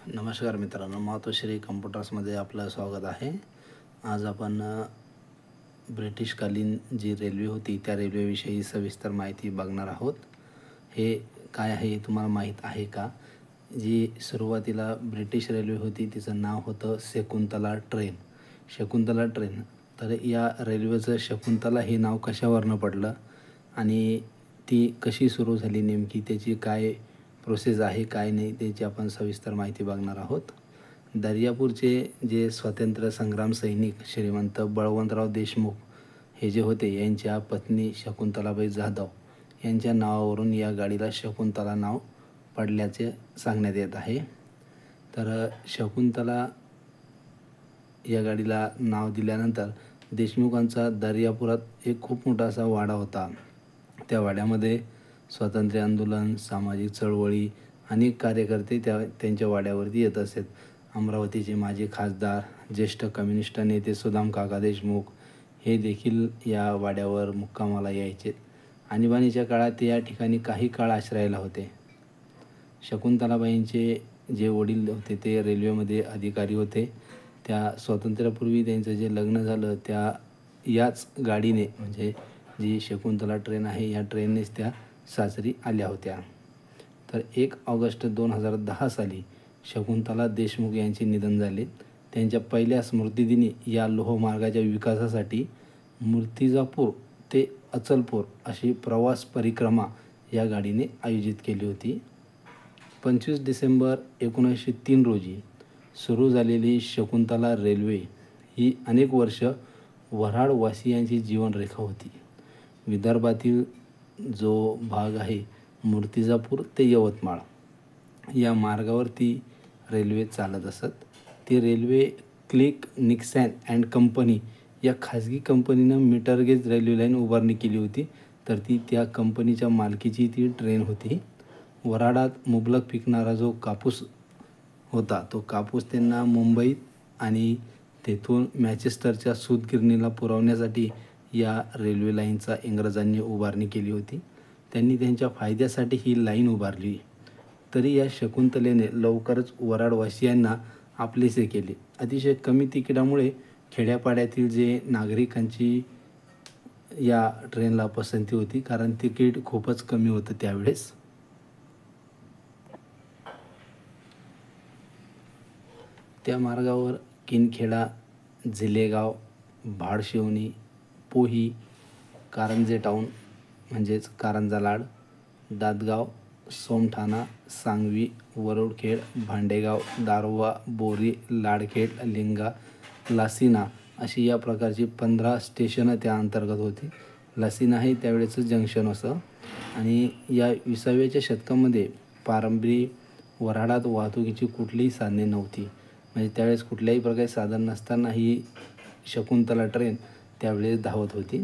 नमस्कार मित्रांनो, मातोश्री कम्प्युटर्समध्ये आपलं स्वागत आहे. आज आपण ब्रिटिशकालीन जी रेल्वे होती त्या रेल्वेविषयी सविस्तर माहिती बघणार आहोत. हे काय आहे तुम्हाला माहीत आहे का? जी सुरुवातीला ब्रिटिश रेल्वे होती तिचं नाव होतं शकुंतला ट्रेन. शकुंतला ट्रेन. तर या रेल्वेचं शकुंतला हे नाव कशावरनं पडलं आणि ती कशी सुरू झाली, नेमकी त्याची काय प्रोसेस आहे काय नाही त्याची आपण सविस्तर माहिती बघणार आहोत. दर्यापूरचे जे स्वातंत्र्य संग्राम सैनिक श्रीमंत बळवंतराव देशमुख हे जे होते, यांच्या पत्नी शकुंतलाबाई जाधव यांच्या नावावरून या गाडीला शकुंतला नाव पडल्याचे सांगण्यात येत आहे. तर शकुंतला या गाडीला नाव दिल्यानंतर देशमुखांचा दर्यापुरात एक खूप मोठा असा वाडा होता. त्या वाड्यामध्ये स्वातंत्र्य आंदोलन, सामाजिक चळवळी, अनेक कार्यकर्ते त्यांच्या वाड्यावरती येत असत. अमरावतीचे माजी खासदार, ज्येष्ठ कम्युनिस्ट नेते सुदाम काका देशमुख हे देखील या वाड्यावर मुक्कामाला यायचे. आणीबाणीच्या काळात ते या ठिकाणी काही काळ आश्रयाला होते. शकुंतलाबाईंचे जे वडील होते ते रेल्वेमध्ये अधिकारी होते. त्या स्वातंत्र्यापूर्वी त्यांचं जे लग्न झालं त्या याच गाडीने, म्हणजे जी शकुंतला ट्रेन आहे या ट्रेननेच त्या सासरी आल्या होत्या. तर 1 ऑगस्ट 2010 साली शकुंतला देशमुख यांचे निधन झाले. त्यांच्या पहिल्या स्मृतिदिनी या लोहमार्गाच्या विकासासाठी मूर्तिजापूर ते अचलपूर अशी प्रवास परिक्रमा या गाडीने आयोजित केली होती. 25 डिसेंबर 1903 रोजी सुरू झालेली शकुंतला रेल्वे ही अनेक वर्ष वऱ्हाडवासियांची जीवनरेखा होती. विदर्भातील जो भाग आहे मूर्तिजापूर ते यवतमाळ या मार्गावर ती रेल्वे चालत असत. ती railway click Nixon and company या खाजगी कंपनीनं मीटर गेज रेल्वे लाईन उभारणी केली होती. तर ती त्या कंपनीच्या मालकीची ती ट्रेन होती. वऱ्हाडात मुबलक पिकणारा जो कापूस होता तो कापूस त्यांना मुंबईत आणि तेथून मँचेस्टरच्या सूतगिरणीला पुरवण्यासाठी या रेल्वे लाईनचा इंग्रजांनी उभारणी केली होती. त्यांनी त्यांच्या फायद्यासाठी ही लाईन उभारली. तरी या शकुंतलेने लवकरच वऱ्हाडवासियांना आपलेसे केले. अतिशय कमी तिकिटामुळे खेड्यापाड्यातील जे नागरिकांची या ट्रेनला पसंती होती, कारण तिकीट खूपच कमी होतं त्यावेळेस. त्या मार्गावर किनखेडा, झिलेगाव, भाडशिवनी, पोही, कारंजे टाऊन म्हणजेच कारंजा लाड, दादगाव, सोमठाणा, सांगवी, वरुडखेड, भांडेगाव, दारोवा, बोरी, लाडखेड, लिंगा, लासिना अशी या प्रकारची 15 स्टेशनं त्या अंतर्गत होती. लासिना हे त्यावेळेचं जंक्शन असं. आणि या 20व्या शतकामध्ये पारंपरिक वऱ्हाडात वाहतुकीची कुठलीही साधने नव्हती. म्हणजे त्यावेळेस कुठल्याही प्रकारचे साधन नसताना ही शकुंतला ट्रेन त्यावेळेस धावत होती.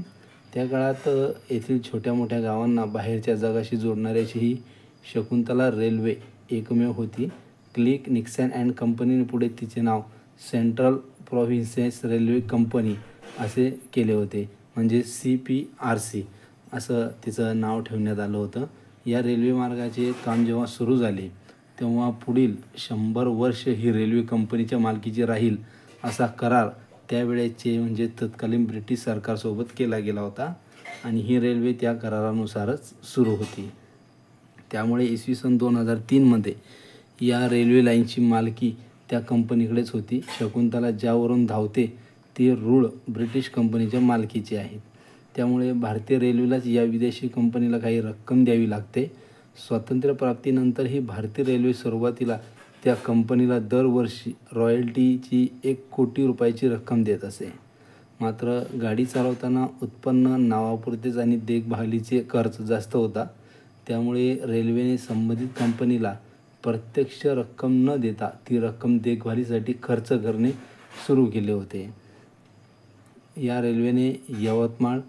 त्या काळात येथील छोट्या मोठ्या गावांना बाहेरच्या जगाशी जोडणारी अशी ही शकुंतला रेल्वे एकमेव होती. क्लिक निक्सन अँड कंपनीने पुढे तिचे नाव सेंट्रल प्रोव्हिन्सेस रेल्वे कंपनी असे केले होते, म्हणजे CPRC असं तिचं नाव ठेवण्यात आलं होतं. या रेल्वे मार्गाचे काम जेव्हा सुरू झाले तेव्हा पुढील 100 वर्ष ही रेल्वे कंपनीच्या मालकीची राहील असा करार त्यावेळेचे म्हणजे तत्कालीन ब्रिटिश सरकारसोबत केला गेला होता आणि ही रेल्वे त्या करारानुसारच सुरू होती. त्यामुळे इसवी सन 2003मध्ये या रेल्वे लाईनची मालकी त्या कंपनीकडेच होती. शकुंतला ज्यावरून धावते ते रूळ ब्रिटिश कंपनीच्या मालकीचे आहेत. त्यामुळे भारतीय रेल्वेलाच या विदेशी कंपनीला काही रक्कम द्यावी लागते. स्वातंत्र्यप्राप्तीनंतर ही भारतीय रेल्वे सुरुवातीला त्या कंपनीला दरवर्षी रॉयल्टीची 1 कोटी रुपयाची रक्कम देत असे. मात्र गाडी चालवताना उत्पन्न नावापुरतेच आणि देखभालीचे खर्च जास्त होता. त्यामुळे रेल्वेने संबंधित कंपनीला प्रत्यक्ष रक्कम न देता ती रक्कम देखभालीसाठी खर्च करणे सुरू केले होते. या रेल्वेने यवतमाळ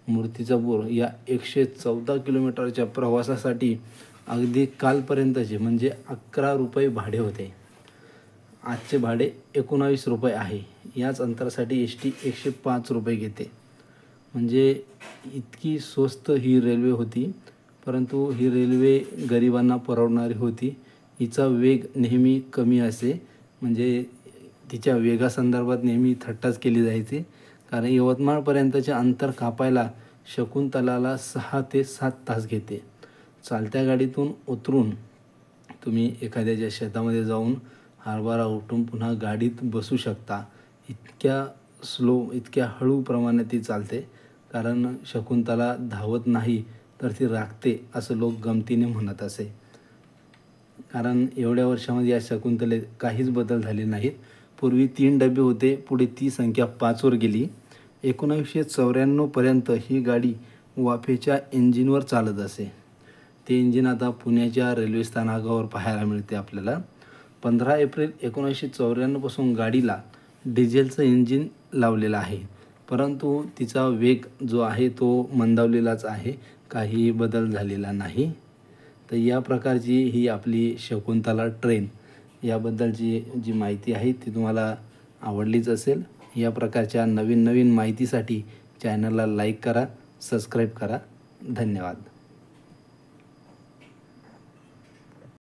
मूर्तिजापूर या 114 किलोमीटरच्या प्रवासासाठी अगदी कालपर्यंतचे म्हणजे 11 रुपये भाडे होते. आजचे भाडे 19 रुपये आहे. याच अंतरासाठी ST 105 रुपये घेते. म्हणजे इतकी स्वस्त ही रेल्वे होती. परंतु ही रेल्वे गरिबांना परवडणारी होती. हिचा वेग नेहमी कमी असे, म्हणजे तिच्या वेगासंदर्भात नेहमी थट्टाच केली जायची. कारण यवतमाळपर्यंतचे अंतर कापायला शकुंतलाला 6 ते 7 तास घेते. चालत्या गाडीतून उतरून तुम्ही एखाद्याच्या शेतामध्ये जाऊन हरभरा उपटून पुन्हा गाडीत बसू शकता. इतक्या इतक्या हळू प्रमाणे ती चालते. कारण शकुंतला धावत नाही तर ती राखते असं लोक गमतीने म्हणत असे. कारण एवढ्या वर्षामध्ये या शकुंतलेत काहीच बदल झाले नाहीत. पूर्वी 3 डबे होते, पुढे ती संख्या 5वर गेली. 1994पर्यंत ही गाडी वाफेच्या इंजिनवर चालत असे. ते इंजिन आता पुण्याच्या रेल्वे स्थानकावर पाहायला मिळते आपल्याला. 15 एप्रिल 1994 पासून गाडीला डिझेलचं इंजिन लावलेलं आहे. परंतु तिचा वेग जो आहे तो मंदावलेलाच आहे, काहीही बदल झालेला नाही. तर या प्रकारची ही आपली शकुंतला ट्रेन याबद्दलची जी माहिती आहे ती तुम्हाला आवडलीच असेल. या प्रकारच्या नवीन नवीन माहितीसाठी चॅनलला लाईक करा, सबस्क्राईब करा. धन्यवाद.